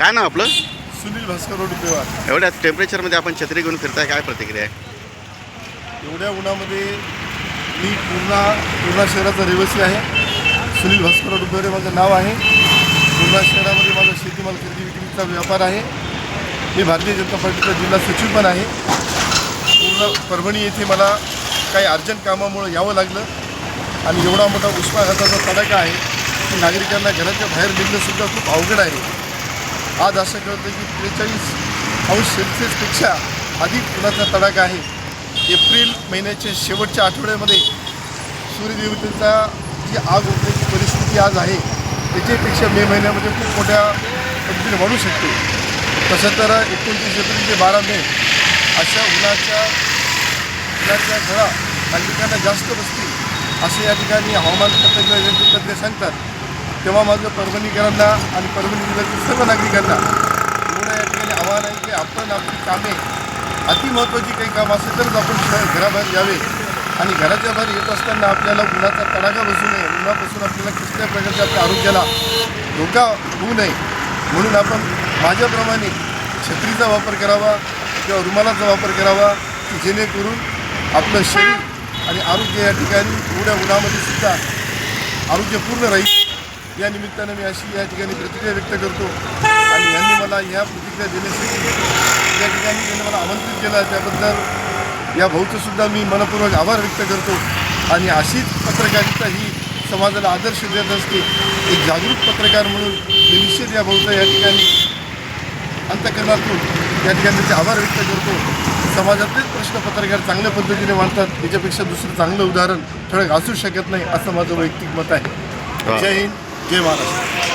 काय नाव आपलं? सुनील भास्कर रोडपेवार. एवढ्या टेम्परेचरमध्ये आपण छत्री घेऊन फिरताय, काय प्रतिक्रिया आहे? एवढ्या उन्हामध्ये मी पूर्णा शहराचा रहिवासी आहे. सुनील भास्कर रोडपेवार माझं नाव आहे. पूर्णा शहरामध्ये माझा शेतीमाल खरेदी विक्रीचा व्यापार आहे. मी भारतीय जनता पार्टीचा जिल्हा सचिव पण आहे. पूर्ण परभणी येथे मला काही अर्जंट कामामुळे यावं लागलं आणि एवढा मोठा उष्माघाताचा तडाखा आहे की नागरिकांना घराच्या बाहेर निघणंसुद्धा खूप अवघड आहे. आज असं कळतं की 43°C अधिक उन्हाचा तडाखा आहे. एप्रिल महिन्याच्या शेवटच्या आठवड्यामध्ये सूर्यदेवतेचा जी आग उठण्याची परिस्थिती आज आहे त्याच्यापेक्षा मे महिन्यामध्ये खूप मोठ्या पद्धतीने वाढू शकते. तसं तर 29 एप्रिल ते 12 मे अशा उन्हाच्या झळा नागरिकांना जास्त बसतील असे या ठिकाणी हवामान तज्ज्ञ सांगतात. तेव्हा माझं परभणीकरांना आणि परभणी जिल्ह्यातील सर्व नागरिकांना एवढं या ठिकाणी आव्हान आहे की आपण आपली कामे अतिमहत्त्वाची काही काम असेल तरच आपण घराबाहेर यावे आणि घराच्या बाहेर येत असताना आपल्याला उन्हाचा तडाखा बसू नये. उन्हापासून आपल्याला कसल्या प्रकारच्या आपल्या आरोग्याला धोका होऊ नये म्हणून आपण माझ्याप्रमाणे छत्रीचा वापर करावा किंवा रुमालाचा वापर करावा की जेणेकरून आपलं शरीर आणि आरोग्य या ठिकाणी एवढ्या उन्हामध्ये सुद्धा आरोग्यपूर्ण राहील. या निमित्तानं मी अशी या ठिकाणी प्रतिक्रिया व्यक्त करतो आणि यांनी मला ह्या प्रतिक्रिया देण्यासाठी या ठिकाणी त्यांनी मला आमंत्रित केलं त्याबद्दल या भाऊचंसुद्धा मी मनपूर्वक आभार व्यक्त करतो. आणि अशीच पत्रकारिता ही समाजाला आदर्श देत असते. एक जागरूक पत्रकार म्हणून मी निश्चित या भाऊचा या ठिकाणी अंतःकरणातून या ठिकाणी त्याचे आभार व्यक्त करतो. समाजातलेच प्रश्न पत्रकार चांगल्या पद्धतीने मांडतात याच्यापेक्षा दुसरं चांगलं उदाहरण ठळक असू शकत नाही असं माझं वैयक्तिक मत आहे. जय हिंद, जय महाराष्ट्र.